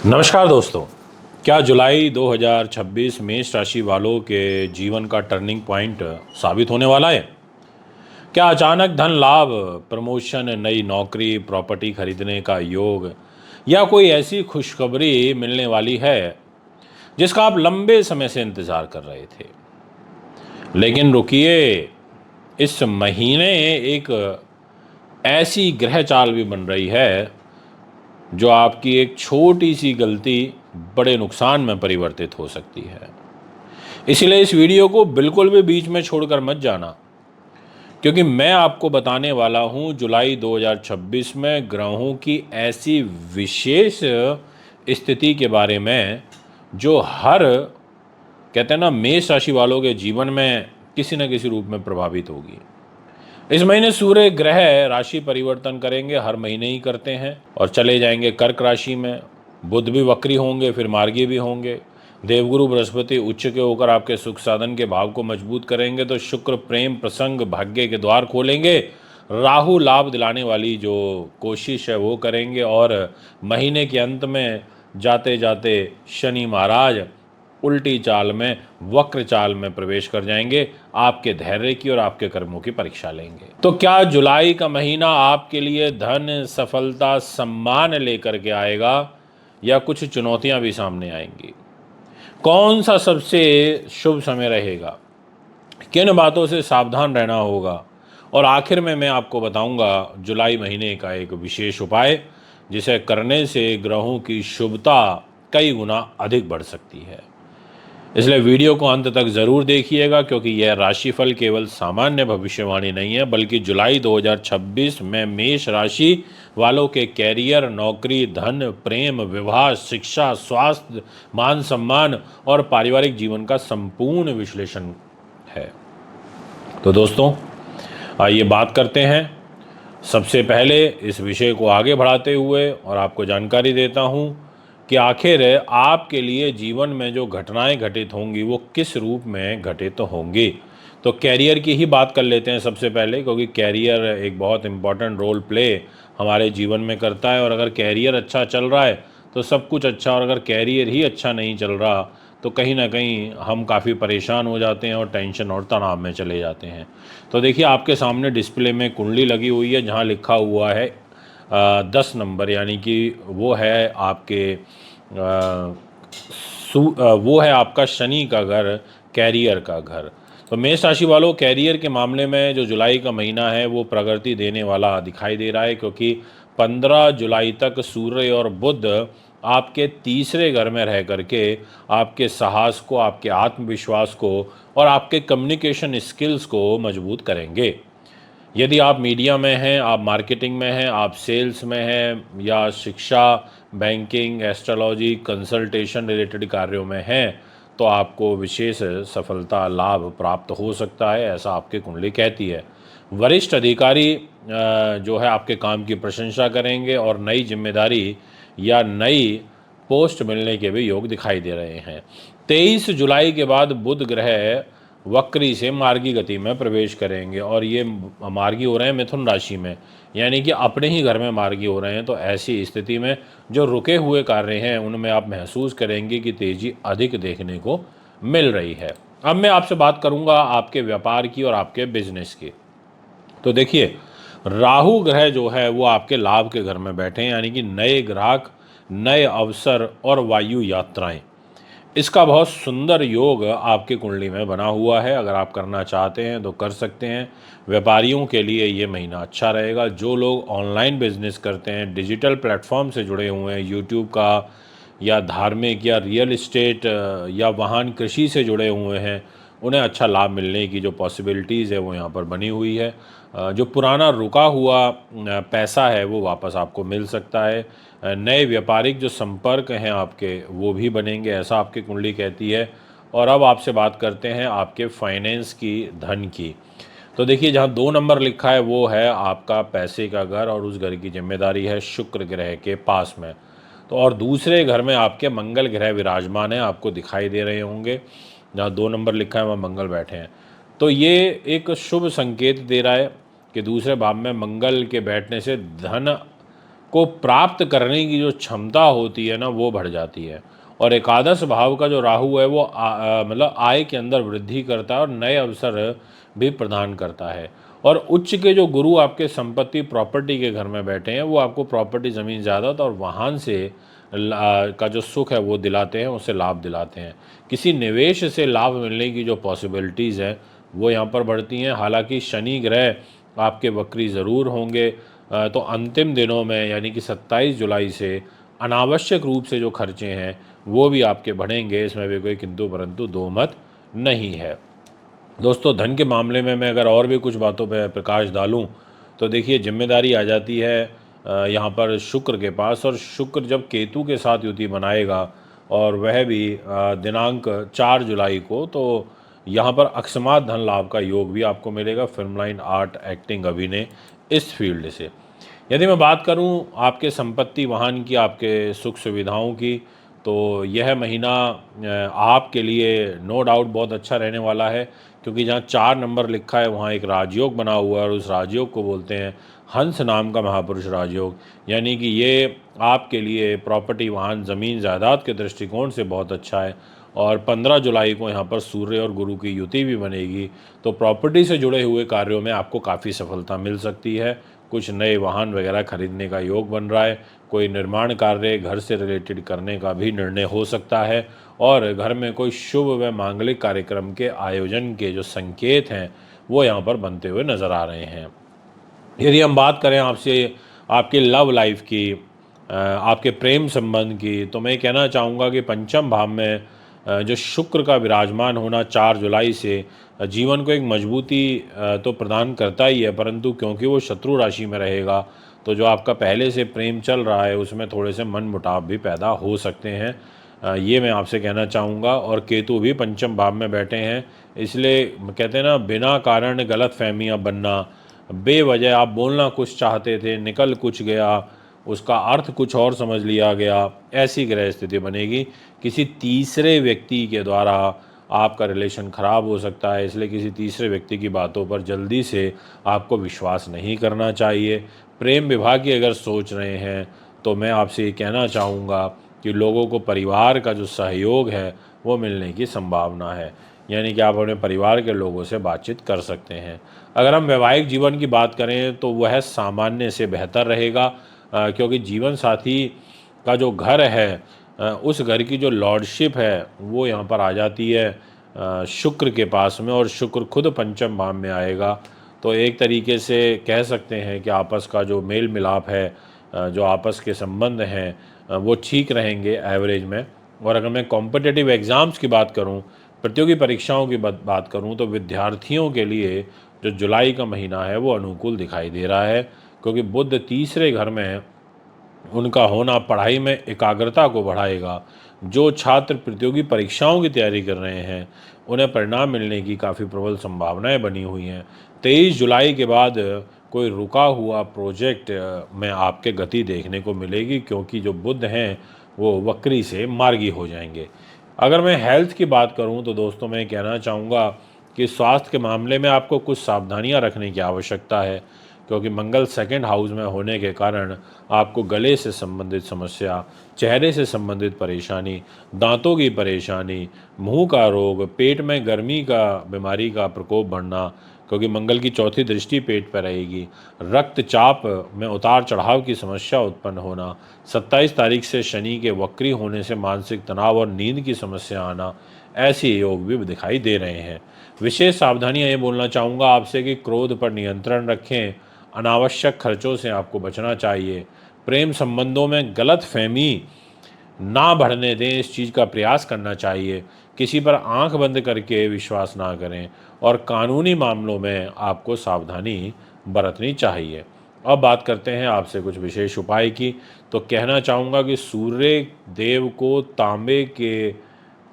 नमस्कार दोस्तों। क्या जुलाई 2026 मेष राशि वालों के जीवन का टर्निंग पॉइंट साबित होने वाला है? क्या अचानक धन लाभ, प्रमोशन, नई नौकरी, प्रॉपर्टी खरीदने का योग या कोई ऐसी खुशखबरी मिलने वाली है जिसका आप लंबे समय से इंतजार कर रहे थे? लेकिन रुकिए, इस महीने एक ऐसी ग्रह चाल भी बन रही है जो आपकी एक छोटी सी गलती बड़े नुकसान में परिवर्तित हो सकती है। इसलिए इस वीडियो को बिल्कुल भी बीच में छोड़कर मत जाना, क्योंकि मैं आपको बताने वाला हूं जुलाई 2026 में ग्रहों की ऐसी विशेष स्थिति के बारे में जो हर कहते हैं ना मेष राशि वालों के जीवन में किसी न किसी रूप में प्रभावित होगी। इस महीने सूर्य ग्रह राशि परिवर्तन करेंगे, हर महीने ही करते हैं, और चले जाएंगे कर्क राशि में। बुध भी वक्री होंगे, फिर मार्गी भी होंगे। देवगुरु बृहस्पति उच्च के होकर आपके सुख साधन के भाव को मजबूत करेंगे, तो शुक्र प्रेम प्रसंग भाग्य के द्वार खोलेंगे। राहु लाभ दिलाने वाली जो कोशिश है वो करेंगे, और महीने के अंत में जाते जाते शनि महाराज उल्टी चाल में, वक्र चाल में प्रवेश कर जाएंगे, आपके धैर्य की और आपके कर्मों की परीक्षा लेंगे। तो क्या जुलाई का महीना आपके लिए धन, सफलता, सम्मान लेकर के आएगा या कुछ चुनौतियां भी सामने आएंगी? कौन सा सबसे शुभ समय रहेगा? किन बातों से सावधान रहना होगा? और आखिर में मैं आपको बताऊंगा जुलाई महीने का एक विशेष उपाय, जिसे करने से ग्रहों की शुभता कई गुना अधिक बढ़ सकती है। इसलिए वीडियो को अंत तक ज़रूर देखिएगा, क्योंकि यह राशिफल केवल सामान्य भविष्यवाणी नहीं है, बल्कि जुलाई 2026 में मेष राशि वालों के कैरियर, नौकरी, धन, प्रेम, विवाह, शिक्षा, स्वास्थ्य, मान सम्मान और पारिवारिक जीवन का संपूर्ण विश्लेषण है। तो दोस्तों, आइए बात करते हैं। सबसे पहले इस विषय को आगे बढ़ाते हुए और आपको जानकारी देता हूं कि आखिर आपके लिए जीवन में जो घटनाएं घटित होंगी वो किस रूप में घटित होंगी। तो कैरियर की ही बात कर लेते हैं सबसे पहले, क्योंकि कैरियर एक बहुत इम्पॉर्टेंट रोल प्ले हमारे जीवन में करता है। और अगर कैरियर अच्छा चल रहा है तो सब कुछ अच्छा, और अगर कैरियर ही अच्छा नहीं चल रहा तो कहीं ना कहीं हम काफ़ी परेशान हो जाते हैं और टेंशन और तनाव में चले जाते हैं। तो देखिए, आपके सामने डिस्प्ले में कुंडली लगी हुई है, जहाँ लिखा हुआ है 10 नंबर, यानी कि वो है आपके वो है आपका शनि का घर, कैरियर का घर। तो मेष राशि वालों, कैरियर के मामले में जो जुलाई का महीना है वो प्रगति देने वाला दिखाई दे रहा है, क्योंकि 15 जुलाई तक सूर्य और बुध आपके तीसरे घर में रह करके आपके साहस को, आपके आत्मविश्वास को और आपके कम्युनिकेशन स्किल्स को मजबूत करेंगे। यदि आप मीडिया में हैं, आप मार्केटिंग में हैं, आप सेल्स में हैं, या शिक्षा, बैंकिंग, एस्ट्रोलॉजी, कंसल्टेशन रिलेटेड कार्यों में हैं, तो आपको विशेष सफलता लाभ प्राप्त हो सकता है, ऐसा आपकी कुंडली कहती है। वरिष्ठ अधिकारी जो है आपके काम की प्रशंसा करेंगे, और नई जिम्मेदारी या नई पोस्ट मिलने के भी योग दिखाई दे रहे हैं। 23 जुलाई के बाद बुध ग्रह वक्री से मार्गी गति में प्रवेश करेंगे, और ये मार्गी हो रहे हैं मिथुन राशि में, यानी कि अपने ही घर में मार्गी हो रहे हैं। तो ऐसी स्थिति में जो रुके हुए कार्य हैं उनमें आप महसूस करेंगे कि तेजी अधिक देखने को मिल रही है। अब मैं आपसे बात करूंगा आपके व्यापार की और आपके बिजनेस की। तो देखिए, राहु ग्रह जो है वो आपके लाभ के घर में बैठे हैं, यानी कि नए ग्राहक, नए अवसर और वायु यात्राएं, इसका बहुत सुंदर योग आपकी कुंडली में बना हुआ है। अगर आप करना चाहते हैं तो कर सकते हैं। व्यापारियों के लिए ये महीना अच्छा रहेगा। जो लोग ऑनलाइन बिजनेस करते हैं, डिजिटल प्लेटफॉर्म से जुड़े हुए हैं, यूट्यूब का या धार्मिक या रियल इस्टेट या वाहन कृषि से जुड़े हुए हैं, उन्हें अच्छा लाभ मिलने की जो पॉसिबिलिटीज़ है वो यहाँ पर बनी हुई है। जो पुराना रुका हुआ पैसा है वो वापस आपको मिल सकता है। नए व्यापारिक जो संपर्क हैं आपके वो भी बनेंगे, ऐसा आपकी कुंडली कहती है। और अब आपसे बात करते हैं आपके फाइनेंस की, धन की। तो देखिए, जहाँ 2 नंबर लिखा है वो है आपका पैसे का घर, और उस घर की जिम्मेदारी है शुक्र ग्रह के पास में। तो और दूसरे घर में आपके मंगल ग्रह विराजमान है, आपको दिखाई दे रहे होंगे। जहाँ 2 नंबर लिखा है वहाँ मंगल बैठे हैं। तो ये एक शुभ संकेत दे रहा है कि दूसरे भाव में मंगल के बैठने से धन को प्राप्त करने की जो क्षमता होती है ना, वो बढ़ जाती है। और एकादश भाव का जो राहु है वो मतलब आय के अंदर वृद्धि करता है और नए अवसर भी प्रदान करता है। और उच्च के जो गुरु आपके संपत्ति प्रॉपर्टी के घर में बैठे हैं, वो आपको प्रॉपर्टी ज़मीन ज़्यादा और वाहन से का जो सुख है वो दिलाते हैं, उससे लाभ दिलाते हैं। किसी निवेश से लाभ मिलने की जो पॉसिबिलिटीज़ हैं वो यहाँ पर बढ़ती हैं। हालांकि शनि ग्रह आपके वक्री ज़रूर होंगे, तो अंतिम दिनों में यानी कि 27 जुलाई से अनावश्यक रूप से जो खर्चे हैं वो भी आपके बढ़ेंगे, इसमें भी कोई किंतु परंतु दो मत नहीं है। दोस्तों, धन के मामले में मैं अगर और भी कुछ बातों पर प्रकाश डालूं तो देखिए, जिम्मेदारी आ जाती है यहाँ पर शुक्र के पास। और शुक्र जब केतु के साथ युति बनाएगा और वह भी दिनांक 4 जुलाई को, तो यहाँ पर अकस्मात धन लाभ का योग भी आपको मिलेगा, फिल्म लाइन, आर्ट, एक्टिंग, अभिनय, इस फील्ड से। यदि मैं बात करूं आपके संपत्ति वाहन की, आपके सुख सुविधाओं की, तो यह महीना आपके लिए नो डाउट बहुत अच्छा रहने वाला है, क्योंकि जहां 4 नंबर लिखा है वहां एक राजयोग बना हुआ है और उस राजयोग को बोलते हैं हंस नाम का महापुरुष राजयोग। यानी कि ये आपके लिए प्रॉपर्टी, वाहन, ज़मीन, जायदाद के दृष्टिकोण से बहुत अच्छा है। और 15 जुलाई को यहाँ पर सूर्य और गुरु की युति भी बनेगी, तो प्रॉपर्टी से जुड़े हुए कार्यों में आपको काफ़ी सफलता मिल सकती है। कुछ नए वाहन वगैरह खरीदने का योग बन रहा है, कोई निर्माण कार्य घर से रिलेटेड करने का भी निर्णय हो सकता है, और घर में कोई शुभ व मांगलिक कार्यक्रम के आयोजन के जो संकेत हैं वो यहाँ पर बनते हुए नज़र आ रहे हैं। यदि हम बात करें आपसे आपके लव लाइफ की, आपके प्रेम संबंध की, तो मैं कहना चाहूँगा कि पंचम भाव में जो शुक्र का विराजमान होना 4 जुलाई से जीवन को एक मजबूती तो प्रदान करता ही है, परंतु क्योंकि वो शत्रु राशि में रहेगा, तो जो आपका पहले से प्रेम चल रहा है उसमें थोड़े से मन मुटाव भी पैदा हो सकते हैं, ये मैं आपसे कहना चाहूँगा। और केतु भी पंचम भाव में बैठे हैं, इसलिए कहते हैं ना, बिना कारण गलत फहमियाँ बनना, बेवजह आप बोलना कुछ चाहते थे, निकल कुछ गया, उसका अर्थ कुछ और समझ लिया गया, ऐसी ग्रह स्थिति बनेगी। किसी तीसरे व्यक्ति के द्वारा आपका रिलेशन ख़राब हो सकता है, इसलिए किसी तीसरे व्यक्ति की बातों पर जल्दी से आपको विश्वास नहीं करना चाहिए। प्रेम विवाह की अगर सोच रहे हैं तो मैं आपसे ये कहना चाहूँगा कि लोगों को परिवार का जो सहयोग है वो मिलने की संभावना है, यानी कि आप अपने परिवार के लोगों से बातचीत कर सकते हैं। अगर हम वैवाहिक जीवन की बात करें तो वह सामान्य से बेहतर रहेगा, क्योंकि जीवन साथी का जो घर है, उस घर की जो लॉर्डशिप है वो यहाँ पर आ जाती है शुक्र के पास में, और शुक्र खुद पंचम भाव में आएगा। तो एक तरीके से कह सकते हैं कि आपस का जो मेल मिलाप है, जो आपस के संबंध हैं, वो ठीक रहेंगे एवरेज में। और अगर मैं कॉम्पिटिटिव एग्ज़ाम्स की बात करूं, प्रतियोगी परीक्षाओं की बात करूं, तो विद्यार्थियों के लिए जो जुलाई का महीना है वो अनुकूल दिखाई दे रहा है, क्योंकि बुध तीसरे घर में उनका होना पढ़ाई में एकाग्रता को बढ़ाएगा। जो छात्र प्रतियोगी परीक्षाओं की तैयारी कर रहे हैं उन्हें परिणाम मिलने की काफ़ी प्रबल संभावनाएं बनी हुई हैं। 23 जुलाई के बाद कोई रुका हुआ प्रोजेक्ट में आपके गति देखने को मिलेगी, क्योंकि जो बुध हैं वो वक्री से मार्गी हो जाएंगे। अगर मैं हेल्थ की बात करूं तो दोस्तों, मैं कहना चाहूँगा कि स्वास्थ्य के मामले में आपको कुछ सावधानियां रखने की आवश्यकता है, क्योंकि मंगल सेकंड हाउस में होने के कारण आपको गले से संबंधित समस्या, चेहरे से संबंधित परेशानी, दांतों की परेशानी, मुंह का रोग, पेट में गर्मी का बीमारी का प्रकोप बढ़ना, क्योंकि मंगल की चौथी दृष्टि पेट पर रहेगी, रक्तचाप में उतार चढ़ाव की समस्या उत्पन्न होना, 27 तारीख से शनि के वक्री होने से मानसिक तनाव और नींद की समस्या आना, ऐसे योग भी दिखाई दे रहे हैं। विशेष सावधानियां ये बोलना चाहूँगा आपसे कि क्रोध पर नियंत्रण रखें, अनावश्यक खर्चों से आपको बचना चाहिए, प्रेम संबंधों में गलत फहमी ना बढ़ने दें, इस चीज़ का प्रयास करना चाहिए, किसी पर आंख बंद करके विश्वास ना करें, और कानूनी मामलों में आपको सावधानी बरतनी चाहिए। अब बात करते हैं आपसे कुछ विशेष उपाय की, तो कहना चाहूँगा कि सूर्य देव को तांबे के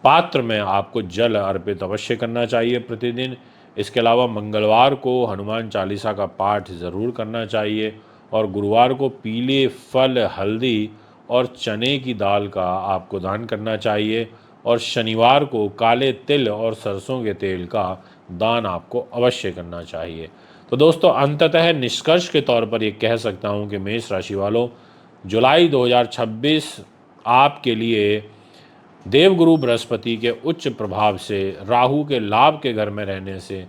पात्र में आपको जल अर्पित अवश्य करना चाहिए प्रतिदिन। इसके अलावा मंगलवार को हनुमान चालीसा का पाठ ज़रूर करना चाहिए, और गुरुवार को पीले फल, हल्दी और चने की दाल का आपको दान करना चाहिए, और शनिवार को काले तिल और सरसों के तेल का दान आपको अवश्य करना चाहिए। तो दोस्तों, अंततः निष्कर्ष के तौर पर ये कह सकता हूँ कि मेष राशि वालों, जुलाई 2026 आपके लिए देवगुरु बृहस्पति के उच्च प्रभाव से, राहु के लाभ के घर में रहने से,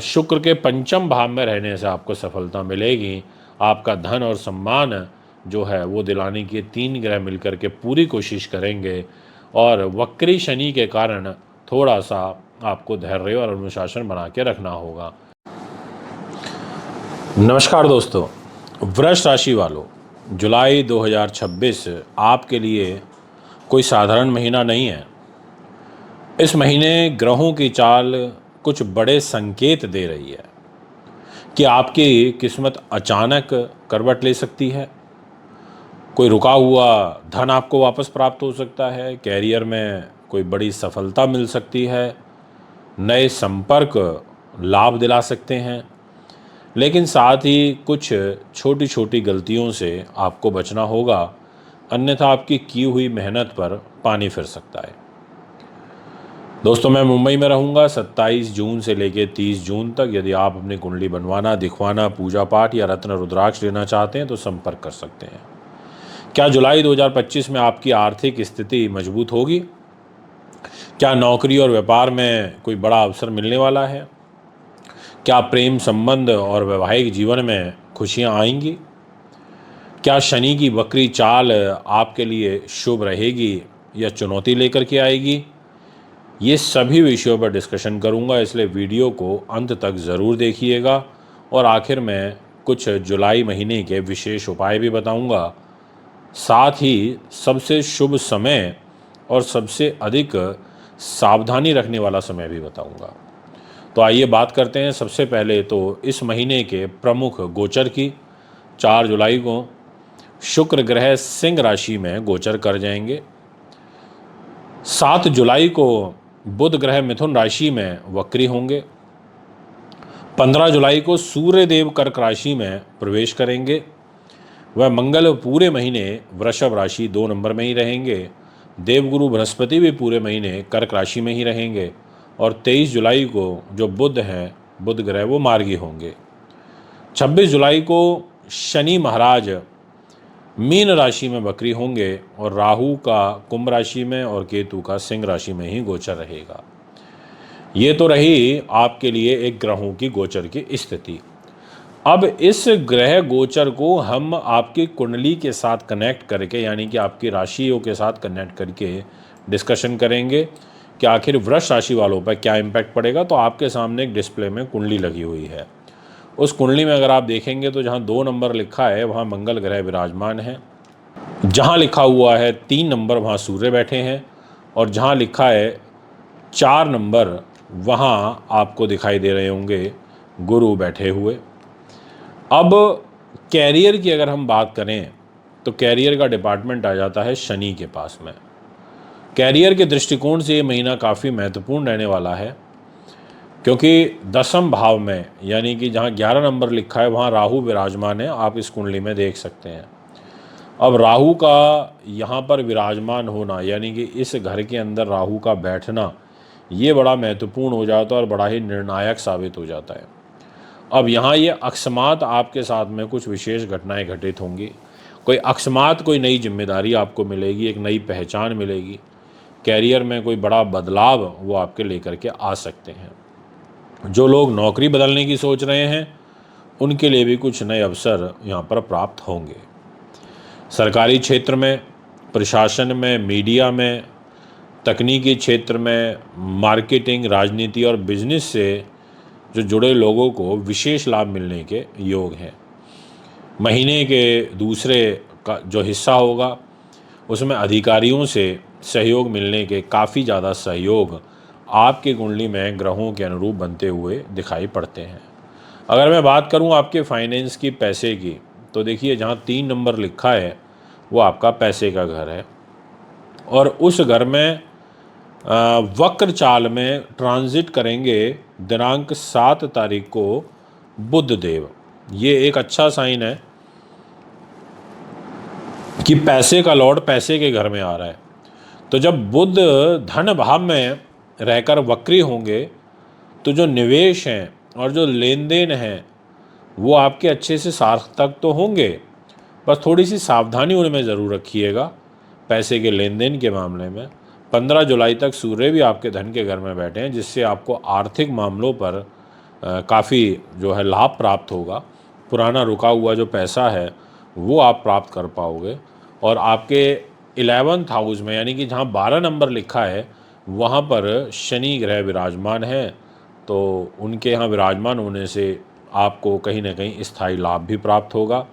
शुक्र के पंचम भाव में रहने से आपको सफलता मिलेगी। आपका धन और सम्मान जो है वो दिलाने की 3 ग्रह मिलकर के पूरी कोशिश करेंगे और वक्री शनि के कारण थोड़ा सा आपको धैर्य और अनुशासन बना के रखना होगा। नमस्कार दोस्तों, वृष राशि वालों, जुलाई 2026 आपके लिए कोई साधारण महीना नहीं है। इस महीने ग्रहों की चाल कुछ बड़े संकेत दे रही है कि आपकी किस्मत अचानक करवट ले सकती है। कोई रुका हुआ धन आपको वापस प्राप्त हो सकता है, कैरियर में कोई बड़ी सफलता मिल सकती है, नए संपर्क लाभ दिला सकते हैं, लेकिन साथ ही कुछ छोटी छोटी गलतियों से आपको बचना होगा, अन्यथा आपकी की हुई मेहनत पर पानी फिर सकता है। दोस्तों, मैं मुंबई में रहूँगा 27 जून से लेकर 30 जून तक। यदि आप अपनी कुंडली बनवाना, दिखवाना, पूजा पाठ या रत्न रुद्राक्ष लेना चाहते हैं तो संपर्क कर सकते हैं। क्या जुलाई 2025 में आपकी आर्थिक स्थिति मजबूत होगी? क्या नौकरी और व्यापार में कोई बड़ा अवसर मिलने वाला है? क्या प्रेम संबंध और वैवाहिक जीवन में खुशियां आएंगी? क्या शनि की वक्री चाल आपके लिए शुभ रहेगी या चुनौती लेकर के आएगी? ये सभी विषयों पर डिस्कशन करूंगा, इसलिए वीडियो को अंत तक ज़रूर देखिएगा और आखिर में कुछ जुलाई महीने के विशेष उपाय भी बताऊंगा। साथ ही सबसे शुभ समय और सबसे अधिक सावधानी रखने वाला समय भी बताऊंगा। तो आइए बात करते हैं। सबसे पहले तो इस महीने के प्रमुख गोचर की। 4 जुलाई को शुक्र ग्रह सिंह राशि में गोचर कर जाएंगे। 7 जुलाई को बुध ग्रह मिथुन राशि में वक्री होंगे। 15 जुलाई को सूर्य देव कर्क राशि में प्रवेश करेंगे। वह मंगल पूरे महीने वृषभ राशि 2 नंबर में ही रहेंगे। देवगुरु बृहस्पति भी पूरे महीने कर्क राशि में ही रहेंगे। और 23 जुलाई को जो बुध हैं, बुध ग्रह, वो मार्गी होंगे। 26 जुलाई को शनि महाराज मीन राशि में वक्री होंगे और राहु का कुंभ राशि में और केतु का सिंह राशि में ही गोचर रहेगा। ये तो रही आपके लिए एक ग्रहों की गोचर की स्थिति। अब इस ग्रह गोचर को हम आपकी कुंडली के साथ कनेक्ट करके, यानी कि आपकी राशियों के साथ कनेक्ट करके डिस्कशन करेंगे कि आखिर वृष राशि वालों पर क्या इम्पैक्ट पड़ेगा। तो आपके सामने एक डिस्प्ले में कुंडली लगी हुई है। उस कुंडली में अगर आप देखेंगे तो जहाँ 2 नंबर लिखा है वहाँ मंगल ग्रह विराजमान है। जहाँ लिखा हुआ है 3 नंबर वहाँ सूर्य बैठे हैं। और जहाँ लिखा है 4 नंबर वहाँ आपको दिखाई दे रहे होंगे गुरु बैठे हुए। अब कैरियर की अगर हम बात करें तो कैरियर का डिपार्टमेंट आ जाता है शनि के पास में। कैरियर के दृष्टिकोण से ये महीना काफ़ी महत्वपूर्ण रहने वाला है, क्योंकि 10वें भाव में, यानी कि जहाँ 11 नंबर लिखा है वहाँ राहु विराजमान है। आप इस कुंडली में देख सकते हैं। अब राहु का यहाँ पर विराजमान होना, यानी कि इस घर के अंदर राहु का बैठना, ये बड़ा महत्वपूर्ण हो जाता है और बड़ा ही निर्णायक साबित हो जाता है। अब यहाँ ये अकस्मात आपके साथ में कुछ विशेष घटनाएं घटित होंगी। कोई अकस्मात कोई नई जिम्मेदारी आपको मिलेगी, एक नई पहचान मिलेगी। कैरियर में कोई बड़ा बदलाव वो आपके लेकर के आ सकते हैं। जो लोग नौकरी बदलने की सोच रहे हैं उनके लिए भी कुछ नए अवसर यहाँ पर प्राप्त होंगे। सरकारी क्षेत्र में, प्रशासन में, मीडिया में, तकनीकी क्षेत्र में, मार्केटिंग, राजनीति और बिजनेस से जो जुड़े लोगों को विशेष लाभ मिलने के योग हैं। महीने के दूसरे का जो हिस्सा होगा उसमें अधिकारियों से सहयोग मिलने के काफ़ी ज़्यादा सहयोग आपकी कुंडली में ग्रहों के अनुरूप बनते हुए दिखाई पड़ते हैं। अगर मैं बात करूं आपके फाइनेंस की, पैसे की, तो देखिए जहां 3 नंबर लिखा है वो आपका पैसे का घर है। और उस घर में वक्र चाल में ट्रांजिट करेंगे दिनांक 7 तारीख को बुध देव। ये एक अच्छा साइन है कि पैसे का लॉर्ड पैसे के घर में आ रहा है। तो जब बुध धन भाव में रहकर वक्री होंगे तो जो निवेश हैं और जो लेन देन हैं वो आपके अच्छे से सार्थक तो होंगे, बस थोड़ी सी सावधानी उनमें ज़रूर रखिएगा पैसे के लेन देन के मामले में। 15 जुलाई तक सूर्य भी आपके धन के घर में बैठे हैं, जिससे आपको आर्थिक मामलों पर काफ़ी जो है लाभ प्राप्त होगा। पुराना रुका हुआ जो पैसा है वो आप प्राप्त कर पाओगे। और आपके 11th हाउस में, यानी कि जहाँ 12 नंबर लिखा है, वहाँ पर शनि ग्रह विराजमान है, तो उनके यहाँ विराजमान होने से आपको कहीं ना कहीं स्थायी लाभ भी प्राप्त होगा।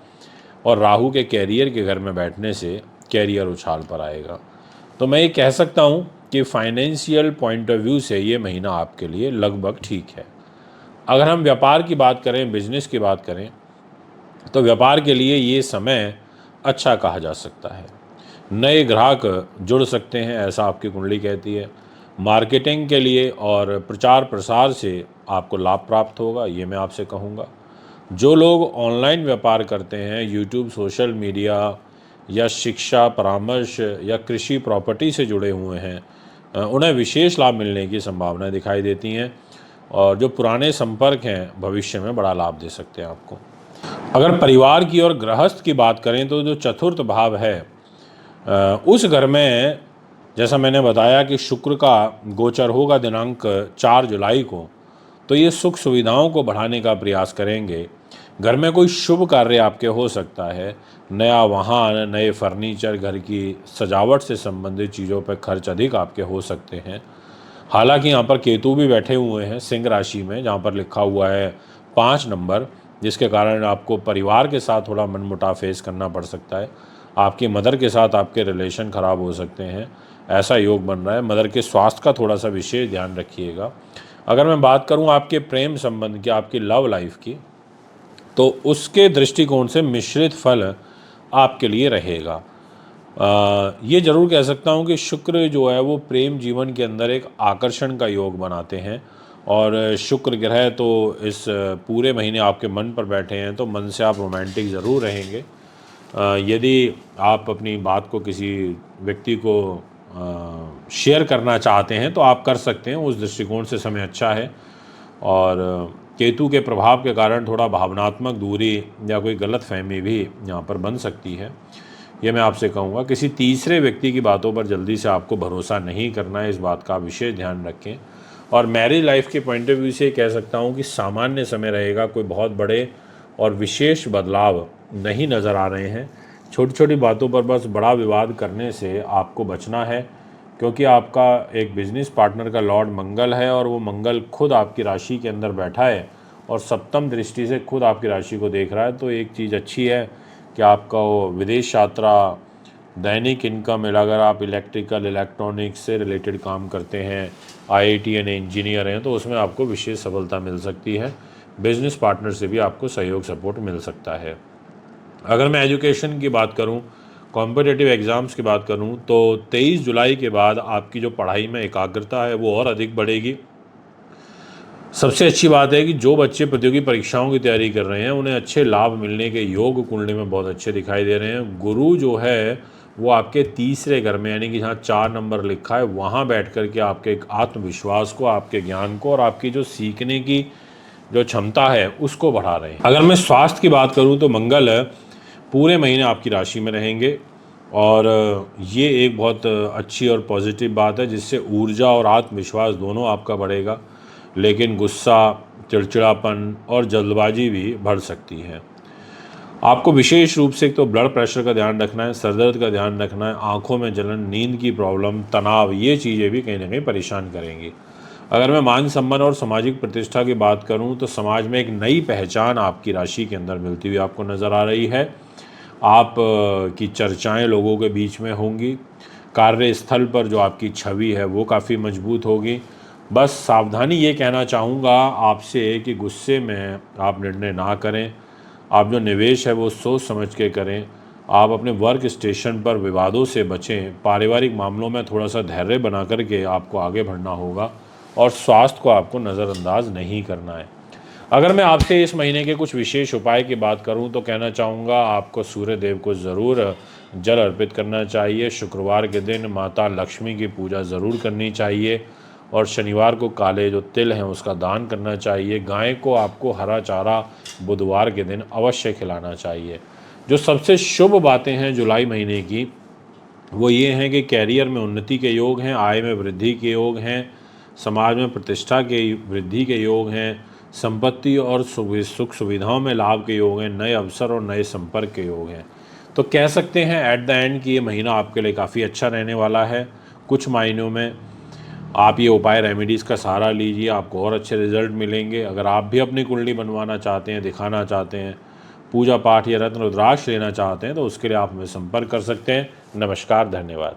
और राहु के कैरियर के घर में बैठने से कैरियर उछाल पर आएगा। तो मैं ये कह सकता हूँ कि फाइनेंशियल पॉइंट ऑफ व्यू से ये महीना आपके लिए लगभग ठीक है। अगर हम व्यापार की बात करें, बिजनेस की बात करें, तो व्यापार के लिए ये समय अच्छा कहा जा सकता है। नए ग्राहक जुड़ सकते हैं, ऐसा आपकी कुंडली कहती है। मार्केटिंग के लिए और प्रचार प्रसार से आपको लाभ प्राप्त होगा, ये मैं आपसे कहूँगा। जो लोग ऑनलाइन व्यापार करते हैं, यूट्यूब, सोशल मीडिया या शिक्षा, परामर्श या कृषि, प्रॉपर्टी से जुड़े हुए हैं, उन्हें विशेष लाभ मिलने की संभावनाएं दिखाई देती हैं। और जो पुराने संपर्क हैं, भविष्य में बड़ा लाभ दे सकते हैं आपको। अगर परिवार की और गृहस्थ की बात करें, तो जो चतुर्थ भाव है, उस घर में जैसा मैंने बताया कि शुक्र का गोचर होगा दिनांक 4 जुलाई को, तो ये सुख सुविधाओं को बढ़ाने का प्रयास करेंगे। घर में कोई शुभ कार्य आपके हो सकता है। नया वाहन, नए फर्नीचर, घर की सजावट से संबंधित चीज़ों पर खर्च अधिक आपके हो सकते हैं। हालांकि यहाँ पर केतु भी बैठे हुए हैं सिंह राशि में, जहाँ पर लिखा हुआ है 5 नंबर, जिसके कारण आपको परिवार के साथ थोड़ा मनमुटाव फेस करना पड़ सकता है। आपकी मदर के साथ आपके रिलेशन ख़राब हो सकते हैं, ऐसा योग बन रहा है। मदर के स्वास्थ्य का थोड़ा सा विशेष ध्यान रखिएगा। अगर मैं बात करूं आपके प्रेम संबंध की, आपकी लव लाइफ की, तो उसके दृष्टिकोण से मिश्रित फल आपके लिए रहेगा। ये जरूर कह सकता हूँ कि शुक्र जो है वो प्रेम जीवन के अंदर एक आकर्षण का योग बनाते हैं। और शुक्र ग्रह तो इस पूरे महीने आपके मन पर बैठे हैं, तो मन से आप रोमांटिक ज़रूर रहेंगे। यदि आप अपनी बात को किसी व्यक्ति को शेयर करना चाहते हैं तो आप कर सकते हैं, उस दृष्टिकोण से समय अच्छा है। और केतु के प्रभाव के कारण थोड़ा भावनात्मक दूरी या कोई गलत फहमी भी यहाँ पर बन सकती है। ये मैं आपसे कहूँगा, किसी तीसरे व्यक्ति की बातों पर जल्दी से आपको भरोसा नहीं करना है, इस बात का विशेष ध्यान रखें। और मैरिज लाइफ के पॉइंट ऑफ व्यू से कह सकता हूँ कि सामान्य समय रहेगा, कोई बहुत बड़े और विशेष बदलाव नहीं नज़र आ रहे हैं। छोटी छोटी बातों पर बस बड़ा विवाद करने से आपको बचना है, क्योंकि आपका एक बिजनेस पार्टनर का लॉर्ड मंगल है, और वो मंगल खुद आपकी राशि के अंदर बैठा है और सप्तम दृष्टि से खुद आपकी राशि को देख रहा है। तो एक चीज़ अच्छी है कि आपका वो विदेश यात्रा, दैनिक इनकम, अगर आप इलेक्ट्रिकल इलेक्ट्रॉनिक्स से रिलेटेड काम करते हैं, IITN इंजीनियर हैं, तो उसमें आपको विशेष सफलता मिल सकती है। बिजनेस पार्टनर से भी आपको सहयोग सपोर्ट मिल सकता है। अगर मैं एजुकेशन की बात करूं, कॉम्पिटिटिव एग्ज़ाम्स की बात करूं, तो 23 जुलाई के बाद आपकी जो पढ़ाई में एकाग्रता है वो और अधिक बढ़ेगी। सबसे अच्छी बात है कि जो बच्चे प्रतियोगी परीक्षाओं की तैयारी कर रहे हैं, उन्हें अच्छे लाभ मिलने के योग कुंडली में बहुत अच्छे दिखाई दे रहे हैं। गुरु जो है वो आपके तीसरे घर में, यानी कि जहाँ 4 नंबर लिखा है, वहाँ बैठ कर के आपके आत्मविश्वास को, आपके ज्ञान को और आपकी जो सीखने की जो क्षमता है उसको बढ़ा रहे हैं। अगर मैं स्वास्थ्य की बात करूँ, तो मंगल पूरे महीने आपकी राशि में रहेंगे, और ये एक बहुत अच्छी और पॉजिटिव बात है, जिससे ऊर्जा और आत्मविश्वास दोनों आपका बढ़ेगा। लेकिन गुस्सा, चिड़चिड़ापन और जल्दबाजी भी बढ़ सकती है। आपको विशेष रूप से एक तो ब्लड प्रेशर का ध्यान रखना है, सरदर्द का ध्यान रखना है, आंखों में जलन, नींद की प्रॉब्लम, तनाव, ये चीज़ें भी कहीं ना कहीं परेशान करेंगी। अगर मैं मान सम्मान और सामाजिक प्रतिष्ठा की बात करूं, तो समाज में एक नई पहचान आपकी राशि के अंदर मिलती हुई आपको नज़र आ रही है। आप की चर्चाएं लोगों के बीच में होंगी। कार्यस्थल पर जो आपकी छवि है वो काफ़ी मजबूत होगी। बस सावधानी ये कहना चाहूँगा आपसे कि गुस्से में आप निर्णय ना करें। आप जो निवेश है वो सोच समझ के करें। आप अपने वर्क स्टेशन पर विवादों से बचें। पारिवारिक मामलों में थोड़ा सा धैर्य बना करके आपको आगे बढ़ना होगा, और स्वास्थ्य को आपको नज़रअंदाज नहीं करना है। अगर मैं आपसे इस महीने के कुछ विशेष उपाय की बात करूं, तो कहना चाहूँगा आपको सूर्य देव को ज़रूर जल अर्पित करना चाहिए। शुक्रवार के दिन माता लक्ष्मी की पूजा ज़रूर करनी चाहिए, और शनिवार को काले जो तिल हैं उसका दान करना चाहिए। गाय को आपको हरा चारा बुधवार के दिन अवश्य खिलाना चाहिए। जो सबसे शुभ बातें हैं जुलाई महीने की वो ये हैं कि कैरियर में उन्नति के योग हैं, आय में वृद्धि के योग हैं, समाज में प्रतिष्ठा के वृद्धि के योग हैं, संपत्ति और सुख सुविधाओं में लाभ के योग हैं, नए अवसर और नए संपर्क के योग हैं। तो कह सकते हैं एट द एंड कि ये महीना आपके लिए काफ़ी अच्छा रहने वाला है। कुछ मायनों में आप ये उपाय रेमेडीज़ का सहारा लीजिए, आपको और अच्छे रिजल्ट मिलेंगे। अगर आप भी अपनी कुंडली बनवाना चाहते हैं, दिखाना चाहते हैं, पूजा पाठ या रत्न रुद्राक्ष लेना चाहते हैं तो उसके लिए आप हमें संपर्क कर सकते हैं। नमस्कार, धन्यवाद।